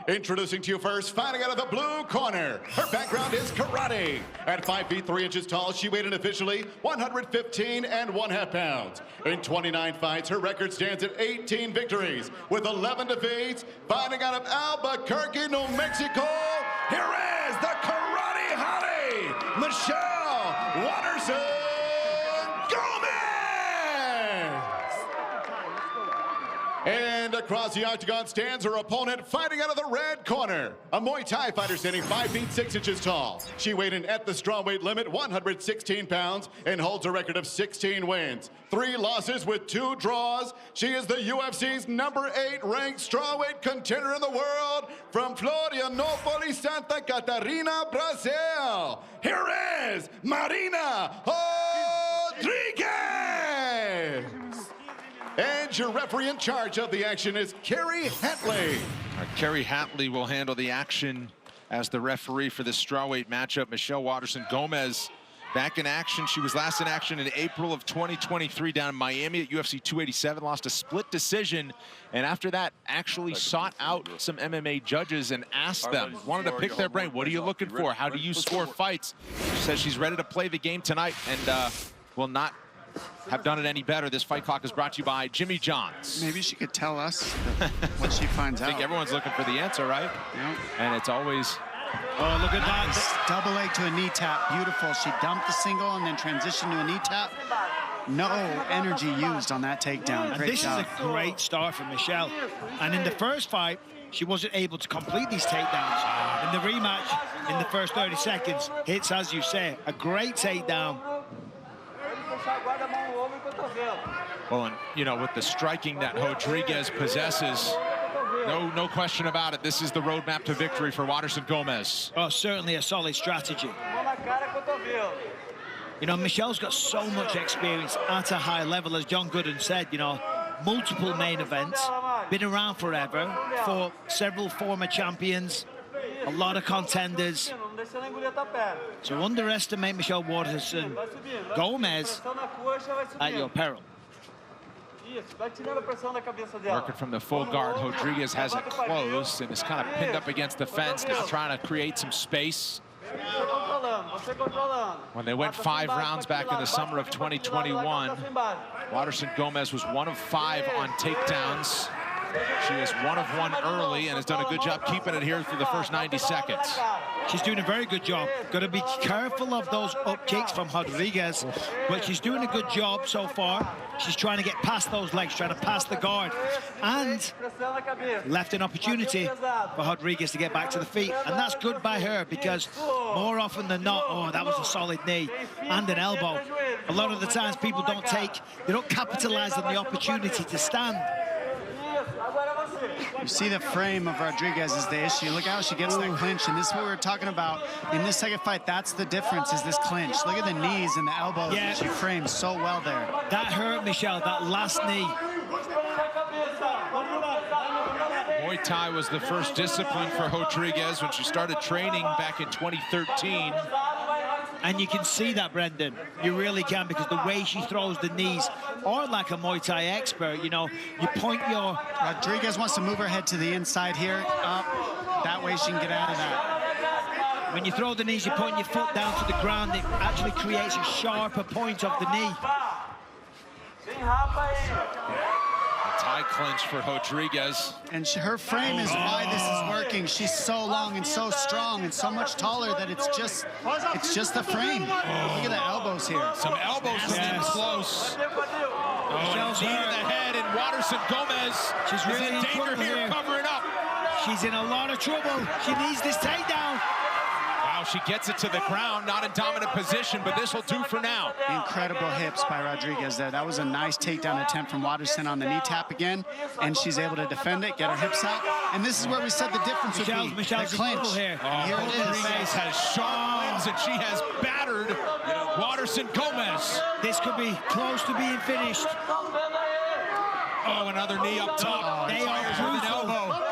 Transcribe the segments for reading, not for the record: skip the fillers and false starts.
Introducing to you first, fighting out of the blue corner. Her background is karate. At 5 feet 3 inches tall, she weighed in officially 115 and 1/2 pounds. In 29 fights, her record stands at 18 victories with 11 defeats. Fighting out of Albuquerque, New Mexico, here is the karate hottie, Michelle Waterson Gomez! And across the octagon stands her opponent, fighting out of the red corner. A Muay Thai fighter standing 5 feet 6 inches tall. She weighed in at the strawweight limit, 116 pounds, and holds a record of 16 wins, 3 losses with 2 draws. She is the UFC's #8 ranked strawweight contender in the world from Florianópolis, Santa Catarina, Brazil. Here is Marina Rodriguez! And your referee in charge of the action is Kerry Hatley. Kerry Hatley will handle the action as the referee for this strawweight matchup. Michelle Waterson Gomez back in action. She was last in action in April of 2023 down in Miami at UFC 287, lost a split decision, and after that actually sought out some MMA judges and asked them, wanted to pick their brain. What are you looking for? How do you score fights? She says she's ready to play the game tonight and will not have done it any better. This Fight Clock is brought to you by Jimmy John's. Maybe she could tell us what she finds out. I think everyone's looking for the answer, right? Yep. And it's always... Oh, look at that. Nice. Double leg to a knee tap. Beautiful. She dumped the single and then transitioned to a knee tap. No energy used on that takedown. And Great this job. is a great start for Michelle. And in the first fight, she wasn't able to complete these takedowns. In the rematch, in the first 30 seconds, hits, as you say, a great takedown. Well, and, you know, with the striking that Rodriguez possesses, no question about it, this is the roadmap to victory for Waterson Gomez. Oh, certainly a solid strategy. You know, Michelle's got so much experience at a high level, as John Gooden said, you know, multiple main events, been around forever, for several former champions, a lot of contenders. So underestimate Michelle Waterson Gomez at your peril. Working from the full guard, Rodriguez has it close and is kind of pinned up against the fence, now trying to create some space. When they went 5 rounds back in the summer of 2021, Waterson Gomez was 1 of 5 on takedowns. She is 1 of 1 early and has done a good job keeping it here through the first 90 seconds. She's doing a very good job. Got to be careful of those up kicks from Rodriguez, but she's doing a good job so far. She's trying to get past those legs, trying to pass the guard, and left an opportunity for Rodriguez to get back to the feet, and that's good by her, because more often than not, oh, that was a solid knee and an elbow. A lot of the times people don't capitalize on the opportunity to stand. You see the frame of Rodriguez is the issue. Look how she gets that clinch, and this is what we were talking about in this second fight. That's the difference, is this clinch. Look at the knees and the elbows. Yeah. She frames so well there. That hurt Michelle, that last knee. Muay Thai was the first discipline for Rodriguez when she started training back in 2013. And you can see that, Brendan. You really can, because the way she throws the knees, or like a Muay Thai expert, you know, you point your... Rodriguez wants to move her head to the inside here, up. That way she can get out of that. When you throw the knees, you point your foot down to the ground. It actually creates a sharper point of the knee. Thai clinch for Rodriguez. And her frame is why this is working. She's so long and so strong and so much taller that it's just the frame. Look at the elbows here. Some elbows in close. Michelle's knee to hurt. the head, and Waterson Gomez She's really is in danger trouble here, here. covering up. She's in a lot of trouble. She needs this takedown. Wow, she gets it to the ground, not in dominant position, but this will do for now. Incredible hips by Rodriguez there. That was a nice takedown attempt from Waterson on the knee tap again, and she's able to defend it, get her hips out. And this is where we said the difference would be. Michelle's the in clinch. trouble here. Here it is. Rodriguez has sharp limbs, and she has battered Waterson Gomez. This could be close to being finished. Oh, another knee up top. They are Fires with an brutal. elbow.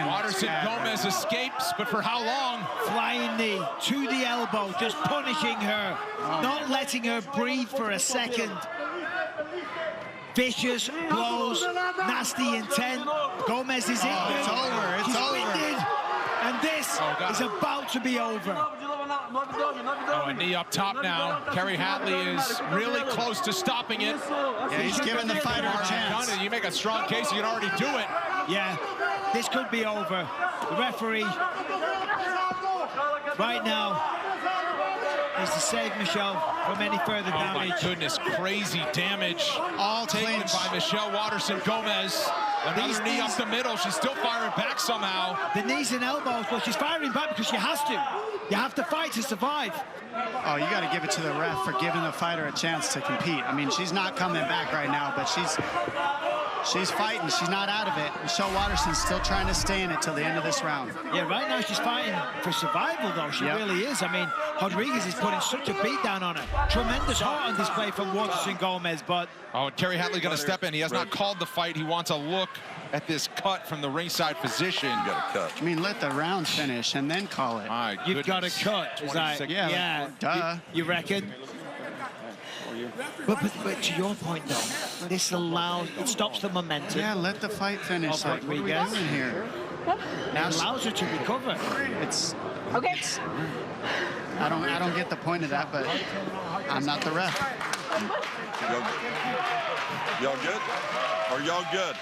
Waterson Gomez escapes, but for how long? Flying knee to the elbow, just punishing her, not letting her breathe for a second. Vicious blows, nasty intent. Gomez is in. It's over. It's over. is about to be over. Oh, a knee up top now. Kerry Hatley is really close to stopping it. Yeah, he's giving the fighter a chance. You make a strong case, you can already do it. Yeah, this could be over. The referee right now is to save Michelle from any further damage. Oh my goodness, crazy damage. All taken clinch. by Michelle Waterson-Gomez. Another knee up the middle. She's still firing back somehow. The knees and elbows, but she's firing back because she has to. You have to fight to survive. Oh, you got to give it to the ref for giving the fighter a chance to compete. I mean, she's not coming back right now, but she's fighting. She's not out of it. Michelle Waterson's still trying to stay in it till the end of this round. Yeah, right now she's fighting for survival, though. She really is. I mean, Rodriguez is putting such a beat down on her. Tremendous heart on display from Waterson-Gomez, but... Oh, and Kerry Hatley going to step in. He has not called the fight. He wants a look at this cut from the ringside position. You got a cut. I mean, let the round finish and then call it. My You've got a cut. It's like, yeah, duh. You reckon? But to your point, though, this allows, it stops the momentum. Yeah, let the fight finish. Like, what are we doing here? Now it allows her to recover. It's I don't get the point of that, but I'm not the ref. Y'all good? Are y'all good?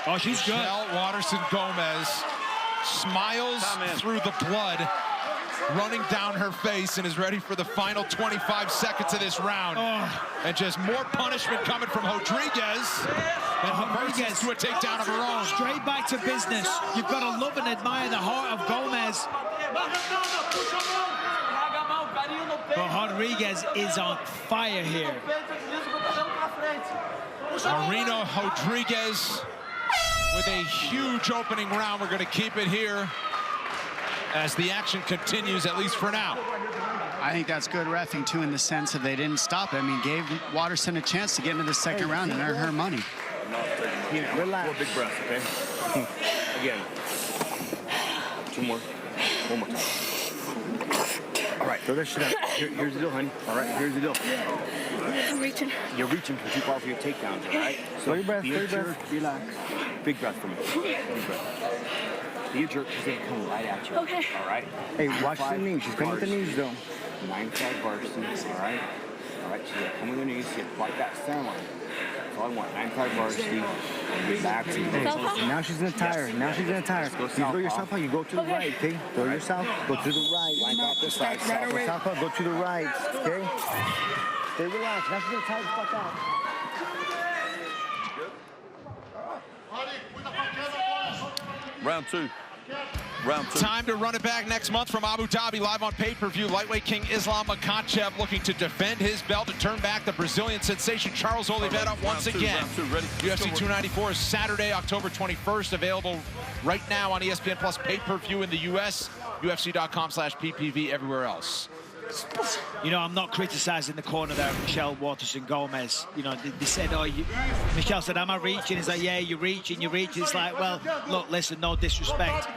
Oh, she's good. Michelle Waterson-Gomez smiles through the blood running down her face and is ready for the final 25 seconds of this round. And just more punishment coming from Rodriguez. And Rodriguez to a takedown of her own. Straight back to business. You've got to love and admire the heart of Gomez. But Rodriguez is on fire here. Marina Rodriguez with a huge opening round. We're going to keep it here as the action continues, at least for now. I think that's good reffing, too, in the sense that they didn't stop it. I mean, gave Waterson a chance to get into the second round and earn her money. Yeah, relax. 4 big breaths, okay? Again. 2 more. 1 more time. All right, throw that shit out. Here's the deal, honey. All right, here's the deal. I'm reaching. You're reaching too far for your takedowns, all right? So Slow your breath, relax. Big breath for me. Big breath. Be a jerk, she's gonna come right at you. Okay. All right? Hey, watch the knees. She's coming with the knees, though. 9-5 varsity, all right? All right, she's gonna come with her knees, you fight that center line. That's all I want. 9-5 varsity, get back to you. Southpaw? Now she's gonna tire. Now she's gonna tire. Go You throw your southpaw, you go to the right, okay? Throw your south, go to the right. Line out this side. Go southpaw, go to the right, okay? Stay relaxed. Now she's gonna tire the fuck out. Round 2. Round 2. Time to run it back next month from Abu Dhabi, live on pay-per-view. Lightweight king Islam Makhachev looking to defend his belt and turn back the Brazilian sensation Charles Oliveira once again. Round two, ready? UFC 294 is Saturday, October 21st, available right now on ESPN Plus pay-per-view in the US, UFC.com/PPV everywhere else. You know, I'm not criticizing the corner there of Michelle Waterson-Gomez. You know, they said, oh, Michelle said, am I reaching? It's like, yeah, you're reaching. It's like, well, look, listen, no disrespect.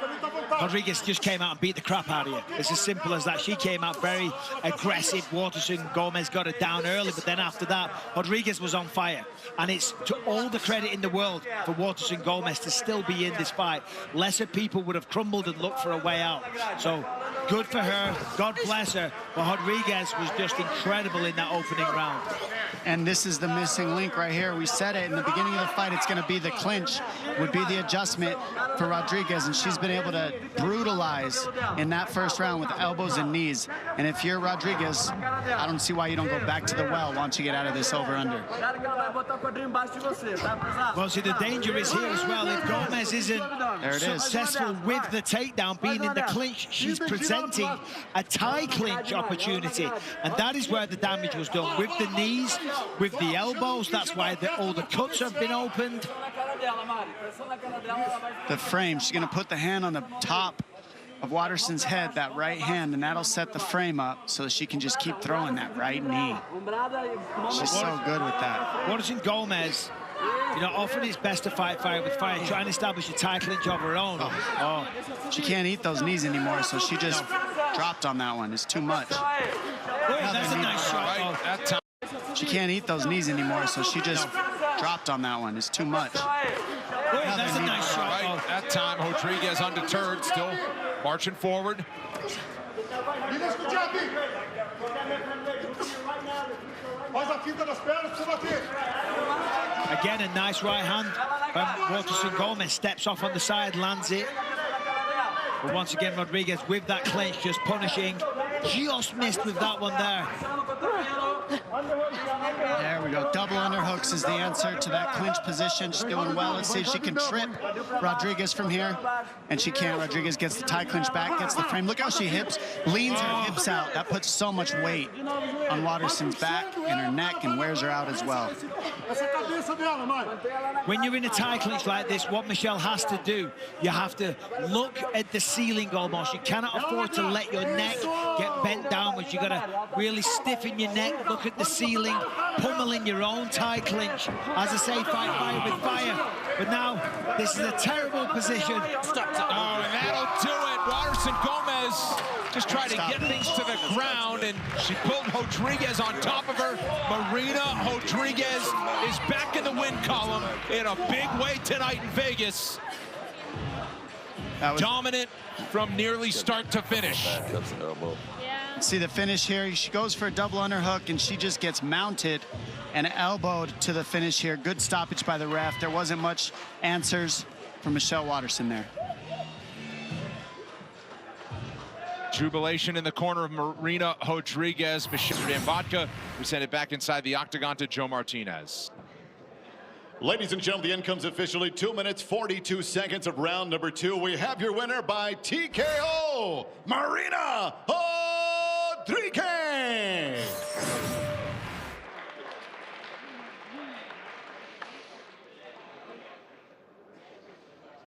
Rodriguez just came out and beat the crap out of you. It's as simple as that. She came out very aggressive. Waterson-Gomez got it down early, but then after that, Rodriguez was on fire. And it's to all the credit in the world for Waterson-Gomez to still be in this fight. Lesser people would have crumbled and looked for a way out. So good for her. God bless her. But Rodriguez was just incredible in that opening round. And this is the missing link right here. We said it in the beginning of the fight. It's going to be the clinch, would be the adjustment for Rodriguez. And she's been able to brutalize in that first round with elbows and knees. And if you're Rodriguez, I don't see why you don't go back to the well once you get out of this over-under. Well, see, the danger is here as well. If Gomez isn't successful with the takedown, being in the clinch, she's presenting a tie clinch opportunity. And that is where the damage was done. With the knees, with the elbows, that's why all the cuts have been opened. The frame, she's going to put the hand on the top of Waterson's head, that right hand, and that'll set the frame up so she can just keep throwing that right knee. She's so good with that. Waterson-Gomez, you know, often it's best to fight fire with fire, trying to establish a tie clinch of her own. She can't eat those knees anymore, so she just dropped on that one. It's too much. That's a nice shot. She can't eat those knees anymore, so she just dropped on that one. It's too much. that's a nice shot. Right, that time Rodriguez undeterred, still marching forward. Again, a nice right hand. Waterson Gomez steps off on the side, lands it. But once again, Rodriguez with that clinch, just punishing. Just missed with that one there. There we go. Double underhooks is the answer to that clinch position. She's doing well. Let's see if she can trip Rodriguez from here. And she can't. Rodriguez gets the tie clinch back, gets the frame. Look how she leans her hips out. That puts so much weight on Waterson's back and her neck and wears her out as well. When you're in a tie clinch like this, what Michelle has to do, you have to look at the ceiling almost. You cannot afford to let your neck get bent downwards. You got to really stiffen your neck, look at the ceiling, pummeling your own tie clinch. As I say, fight fire with fire. But now, this is a terrible position. Oh, and that'll do it. Waterson Gomez just tried to get things to the ground, and she pulled Rodriguez on top of her. Marina Rodriguez is back in the win column in a big way tonight in Vegas. Dominant from nearly start to finish. That's an elbow. See the finish here. She goes for a double underhook, and she just gets mounted and elbowed to the finish here. Good stoppage by the ref. There wasn't much answers from Michelle Waterson there. Jubilation in the corner of Marina Rodriguez. Michelle Vodka, we send it back inside the octagon to Joe Martinez. Ladies and gentlemen, the end comes officially 2 minutes, 42 seconds of round number 2. We have your winner by TKO, Marina Rodriguez.